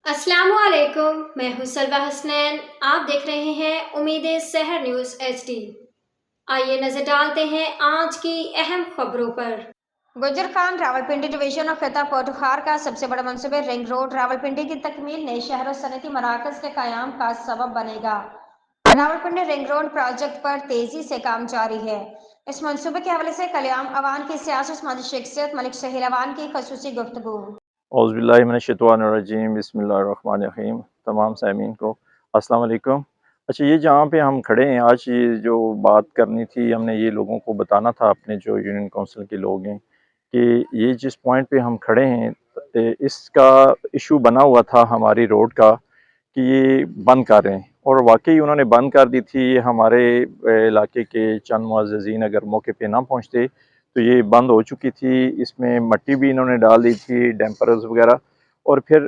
अस्सलामुअलैकुम, मैं हूं सलवा हसनैन। आप देख रहे हैं उम्मीदें शहर न्यूज़ HD। आइए नजर डालते हैं आज की अहम खबरों पर। गुजर खान रावलपिंडी डिवीजन ऑफ खिता पौटुखार का सबसे बड़ा मंसूबे रिंग रोड रावलपिंडी की तकमील नए शहर और सनती मराकज के क़याम का सबब बनेगा। रावलपिंडी रिंग रोड प्रोजेक्ट पर तेजी से काम जारी है। इस मंसूबे के हवाले से कल्याण अवान की सियासत समाजी शख्सियत मलिक शहीर अवान की खसूसी गुफ्तगू। औज़ुबिल्लाहिमिनश्शैतानिर्रजीम बिस्मिल्लाहिर्रहमानिर्रहीम। तमाम सामीन को अस्सलाम वालेकुम। अच्छा, ये जहाँ पे हम खड़े हैं आज, ये जो बात करनी थी, हमने ये लोगों को बताना था, अपने जो यूनियन काउंसिल के लोग हैं, कि ये जिस पॉइंट पे हम खड़े हैं इसका इशू बना हुआ था हमारी रोड का कि ये बंद कर रहे हैं, और वाकई उन्होंने बंद कर दी थी। हमारे इलाके के चंद मुअज़्ज़िज़ीन अगर मौके पे ना पहुँचते तो ये बंद हो चुकी थी। इसमें मट्टी भी इन्होंने डाल दी थी, डैम्पर्स वगैरह। और फिर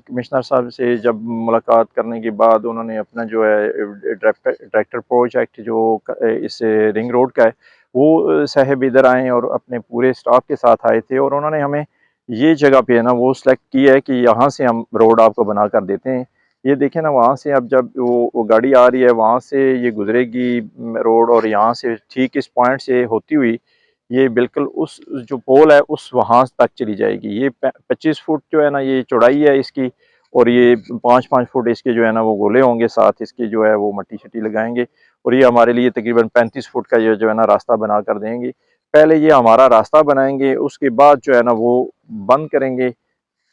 कमिश्नर साहब से जब मुलाकात करने के बाद उन्होंने अपना जो है डायरेक्टर प्रोजेक्ट जो इस रिंग रोड का है, वो साहब इधर आए और अपने पूरे स्टाफ के साथ आए थे, और उन्होंने हमें ये जगह पे है ना वो सिलेक्ट की है कि यहाँ से हम रोड आपको बना कर देते हैं। ये देखें ना, वहाँ से अब जब वो गाड़ी आ रही है, वहाँ से ये गुजरेगी रोड, और यहाँ से ठीक इस पॉइंट से होती हुई ये बिल्कुल उस जो पोल है उस वहाँ तक चली जाएगी। ये 25 फुट जो है ना ये चौड़ाई है इसकी, और ये 5-5 फुट इसके जो है ना वो गोले होंगे, साथ इसके जो है वो मट्टी शट्टी लगाएंगे, और ये हमारे लिए तकरीबन 35 फुट का ये जो है ना रास्ता बना कर देंगे। पहले ये हमारा रास्ता बनाएंगे, उसके बाद जो है ना वो बंद करेंगे,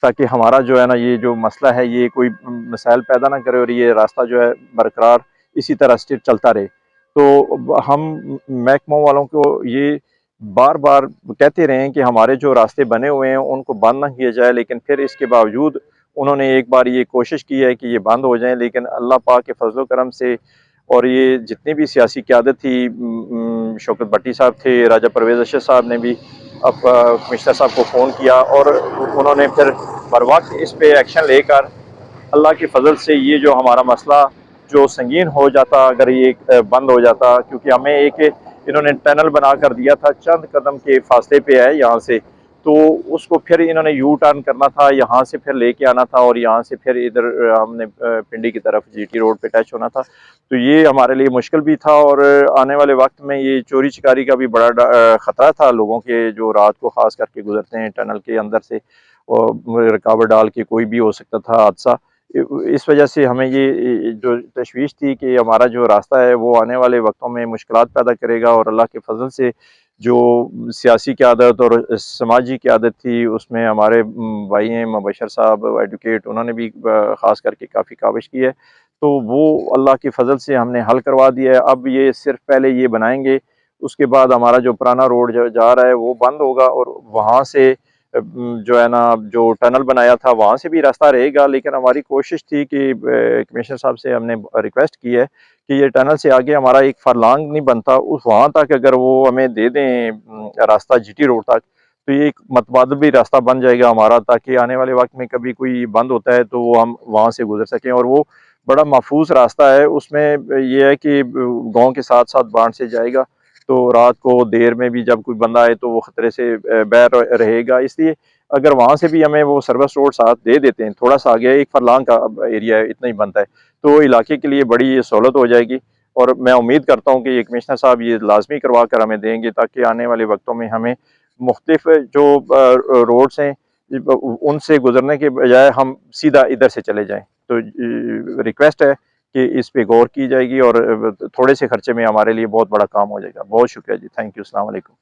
ताकि हमारा जो है ना ये जो मसला है ये कोई मसाइल पैदा ना करे, और ये रास्ता जो है बरकरार इसी तरह से चलता रहे। तो हम महकमों वालों को ये बार बार कहते रहे हैं कि हमारे जो रास्ते बने हुए हैं उनको बंद ना किया जाए, लेकिन फिर इसके बावजूद उन्होंने एक बार ये कोशिश की है कि ये बंद हो जाएं, लेकिन अल्लाह पाक के फजल करम से, और ये जितनी भी सियासी क़यादत थी, शौकत भट्टी साहब थे, राजा परवेज़ अशद साहब ने भी अब कमिश्नर साहब को फ़ोन किया, और उन्होंने फिर बर वक्त इस पे एक्शन लेकर अल्लाह के फजल से ये जो हमारा मसला जो संगीन हो जाता अगर ये बंद हो जाता, क्योंकि हमें एक इन्होंने टनल बना कर दिया था, चंद कदम के फासले पे है यहाँ से, तो उसको फिर इन्होंने यू टर्न करना था, यहाँ से फिर लेके आना था, और यहाँ से फिर इधर हमने पिंडी की तरफ GT रोड पे टच होना था। तो ये हमारे लिए मुश्किल भी था, और आने वाले वक्त में ये चोरी चिकारी का भी बड़ा ख़तरा था लोगों के, जो रात को ख़ास करके गुजरते हैं टनल के अंदर से, और रुकावट डाल के कोई भी हो सकता था हादसा। इस वजह से हमें ये जो तशवीश थी कि हमारा जो रास्ता है वो आने वाले वक्तों में मुश्किलात पैदा करेगा, और अल्लाह के फजल से जो सियासी क़यादत और समाजी क़यादत थी उसमें हमारे भाई हैं मुबशर साहब एडवोकेट, उन्होंने भी ख़ास करके काफ़ी काविश की है, तो वो अल्लाह के फजल से हमने हल करवा दिया है। अब ये सिर्फ पहले ये बनाएंगे, उसके बाद हमारा जो पुराना रोड जा रहा है वो बंद होगा, और वहाँ से जो है ना जो टनल बनाया था वहाँ से भी रास्ता रहेगा। लेकिन हमारी कोशिश थी कि कमिश्नर साहब से हमने रिक्वेस्ट की है कि ये टनल से आगे हमारा एक फरलांग नहीं बनता, उस वहाँ तक अगर वो हमें दे दें रास्ता GT रोड तक, तो ये एक मतबादल रास्ता बन जाएगा हमारा, ताकि आने वाले वक्त में कभी कोई बंद होता है तो वो हम वहाँ से गुजर सकें। और वो बड़ा महफूज रास्ता है, उसमें ये है कि गाँव के साथ साथ बाढ़ से जाएगा, तो रात को देर में भी जब कोई बंदा आए तो वो खतरे से बैर रहेगा। इसलिए अगर वहाँ से भी हमें वो सर्विस रोड साथ दे देते हैं, थोड़ा सा आगे एक फरलांग का एरिया है, इतना ही बनता है, तो इलाके के लिए बड़ी सहूलत हो जाएगी। और मैं उम्मीद करता हूँ कि ये कमिश्नर साहब ये लाजमी करवा कर हमें देंगे, ताकि आने वाले वक्तों में हमें मुख्तलिफ जो रोड्स हैं उनसे गुजरने के बजाय हम सीधा इधर से चले जाएँ। तो रिक्वेस्ट है कि इस पे गौर की जाएगी, और थोड़े से खर्चे में हमारे लिए बहुत बड़ा काम हो जाएगा। बहुत शुक्रिया जी, थैंक यू, अस्सलाम वालेकुम।